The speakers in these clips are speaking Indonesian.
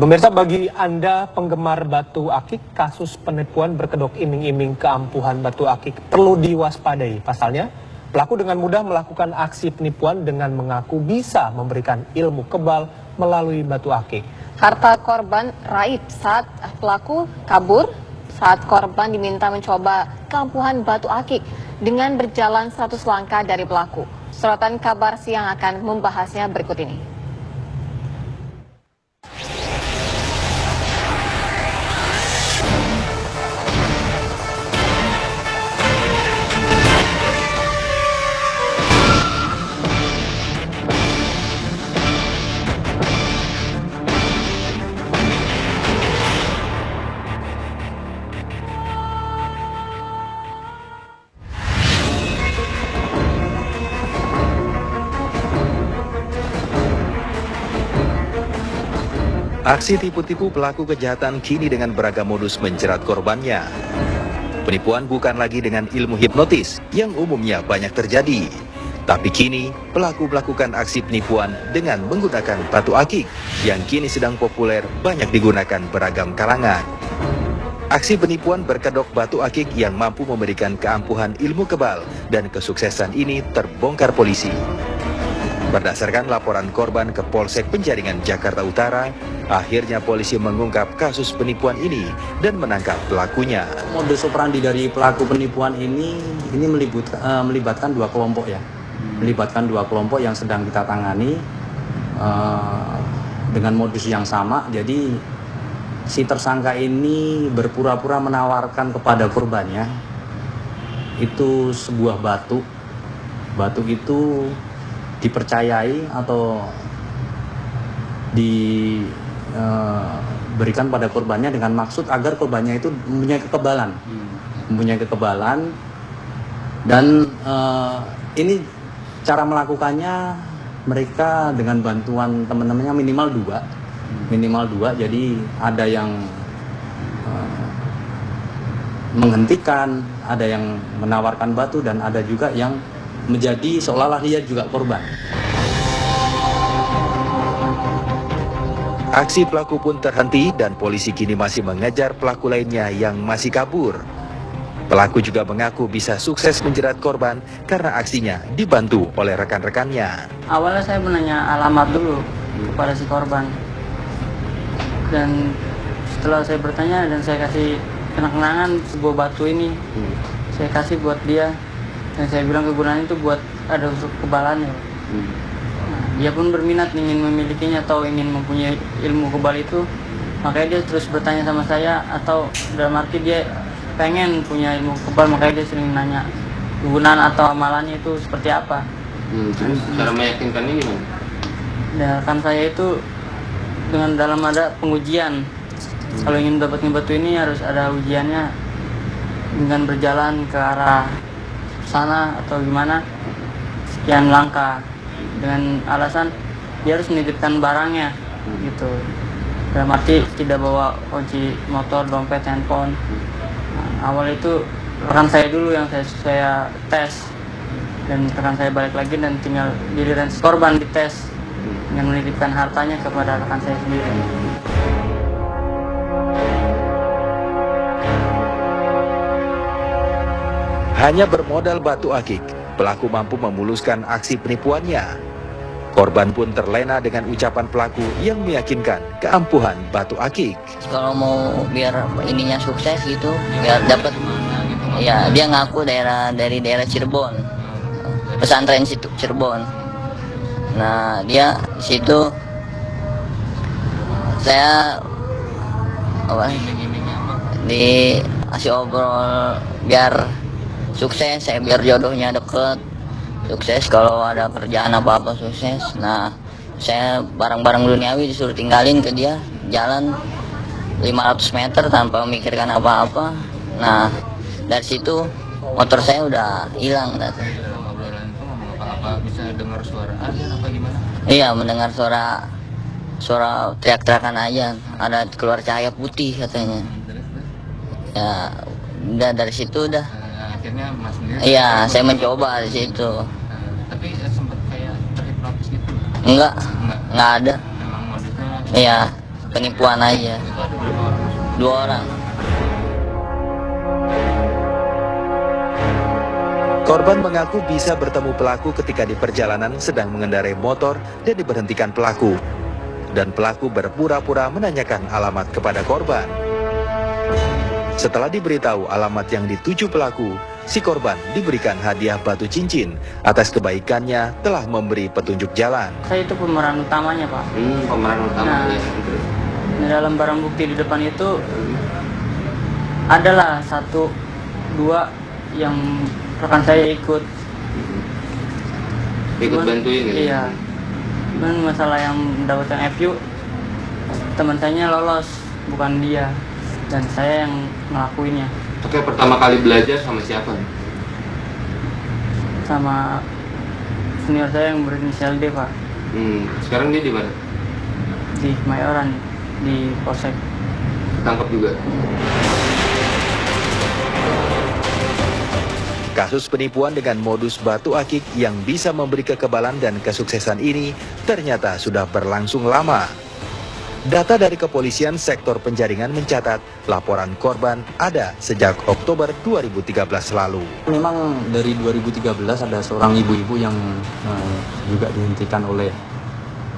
Pemirsa, bagi Anda penggemar batu akik, kasus penipuan berkedok iming-iming keampuhan batu akik perlu diwaspadai. Pasalnya, pelaku dengan mudah melakukan aksi penipuan dengan mengaku bisa memberikan ilmu kebal melalui batu akik. Harta korban raib saat pelaku kabur saat korban diminta mencoba keampuhan batu akik dengan berjalan 100 langkah dari pelaku. Sorotan Kabar Siang akan membahasnya berikut ini. Aksi tipu-tipu pelaku kejahatan kini dengan beragam modus menjerat korbannya. Penipuan bukan lagi dengan ilmu hipnotis yang umumnya banyak terjadi. Tapi kini pelaku melakukan aksi penipuan dengan menggunakan batu akik yang kini sedang populer banyak digunakan beragam kalangan. Aksi penipuan berkedok batu akik yang mampu memberikan keampuhan ilmu kebal dan kesuksesan ini terbongkar polisi. Berdasarkan laporan korban ke Polsek Penjaringan Jakarta Utara, akhirnya polisi mengungkap kasus penipuan ini dan menangkap pelakunya. Modus operandi dari pelaku penipuan ini melibatkan dua kelompok ya. Melibatkan dua kelompok yang sedang kita tangani dengan modus yang sama. Jadi si tersangka ini berpura-pura menawarkan kepada korbannya itu sebuah batu. Batu itu dipercayai atau diberikan pada korbannya dengan maksud agar korbannya itu mempunyai kekebalan, dan ini cara melakukannya mereka dengan bantuan teman-temannya minimal dua. Jadi ada yang menghentikan, ada yang menawarkan batu, dan ada juga yang menjadi seolah-olah dia juga korban. Aksi pelaku pun terhenti dan polisi kini masih mengejar pelaku lainnya yang masih kabur. Pelaku juga mengaku bisa sukses menjerat korban karena aksinya dibantu oleh rekan-rekannya. Awalnya saya menanya alamat dulu kepada si korban. Dan setelah saya bertanya dan saya kasih kenang-kenangan sebuah batu ini, saya kasih buat dia. Dan saya bilang kegunaannya itu buat ada unsur kebalannya. Nah, dia pun berminat ingin memilikinya atau ingin mempunyai ilmu kebal itu. Makanya dia terus bertanya sama saya, atau dalam arti dia pengen punya ilmu kebal, makanya dia sering nanya kegunaan atau amalannya itu seperti apa. Terus cara meyakinkannya gimana? Dan kan saya itu dengan dalam ada pengujian. Kalau ingin dapetin batu ini harus ada ujiannya dengan berjalan ke arah sana atau gimana sekian langkah, dengan alasan dia harus menitipkan barangnya gitu, dalam arti tidak bawa kunci motor, dompet, handphone. Nah, awal itu rekan saya dulu yang saya tes, dan rekan saya balik lagi dan tinggal giliran si korban dites dengan menitipkan hartanya kepada rekan saya sendiri. Hanya bermodal batu akik, pelaku mampu memuluskan aksi penipuannya. Korban pun terlena dengan ucapan pelaku yang meyakinkan keampuhan batu akik. Kalau mau biar ininya sukses gitu, biar dapat, ya dia ngaku dari daerah Cirebon, pesantren situ Cirebon. Nah dia situ saya dikasih obrol biar sukses, saya biar jodohnya deket, sukses kalau ada kerjaan apa-apa sukses. Nah, saya barang-barang duniawi disuruh tinggalin ke dia, jalan 500 meter tanpa memikirkan apa-apa. Nah, dari situ motor saya udah hilang. Apa bisa dengar suara azan apa gimana? Iya, mendengar suara teriak-teriakan azan, ada keluar cahaya putih katanya. Ya, udah dari situ udah. Akhirnya Mas sendiri? Iya, saya mencoba di situ. Tapi sempat kayak terhipnotis gitu? Enggak ada. Memang modusnya Iya. penipuan aja. 2 orang. Korban mengaku bisa bertemu pelaku ketika di perjalanan sedang mengendarai motor dan diberhentikan pelaku. Dan pelaku berpura-pura menanyakan alamat kepada korban. Setelah diberitahu alamat yang dituju pelaku, si korban diberikan hadiah batu cincin atas kebaikannya telah memberi petunjuk jalan. Saya itu pemeran utamanya, Pak. Pemeran utama Nah, ya. di dalam barang bukti di depan itu adalah 1, 2 yang rekan saya ikut. Ikut bantuin ya? Iya. Cuman masalah yang mendapatkan FU, teman saya lolos, bukan dia. Dan saya yang ngelakuinnya. Oke, pertama kali belajar sama siapa? Sama senior saya yang berinisial D, Pak. Sekarang dia di mana? Di Kemayoran, di Polsek. Tangkap juga. Kasus penipuan dengan modus batu akik yang bisa memberi kekebalan dan kesuksesan ini ternyata sudah berlangsung lama. Data dari kepolisian sektor penjaringan mencatat laporan korban ada sejak Oktober 2013 lalu. Memang dari 2013 ada seorang ibu-ibu yang juga dihentikan oleh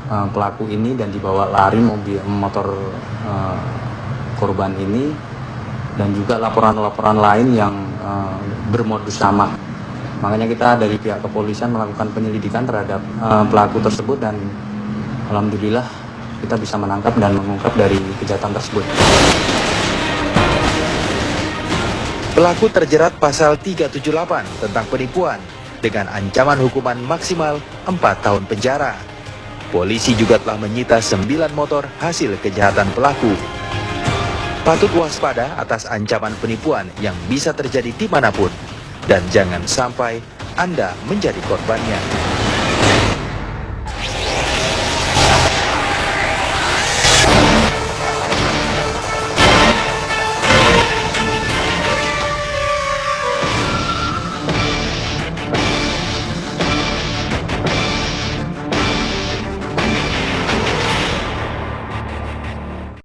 pelaku ini dan dibawa lari motor korban ini, dan juga laporan-laporan lain yang bermodus sama. Makanya kita dari pihak kepolisian melakukan penyelidikan terhadap pelaku tersebut, dan alhamdulillah kita bisa menangkap dan mengungkap dari kejahatan tersebut. Pelaku terjerat pasal 378 tentang penipuan dengan ancaman hukuman maksimal 4 tahun penjara. Polisi juga telah menyita 9 motor hasil kejahatan pelaku. Patut waspada atas ancaman penipuan yang bisa terjadi dimanapun, dan jangan sampai Anda menjadi korbannya.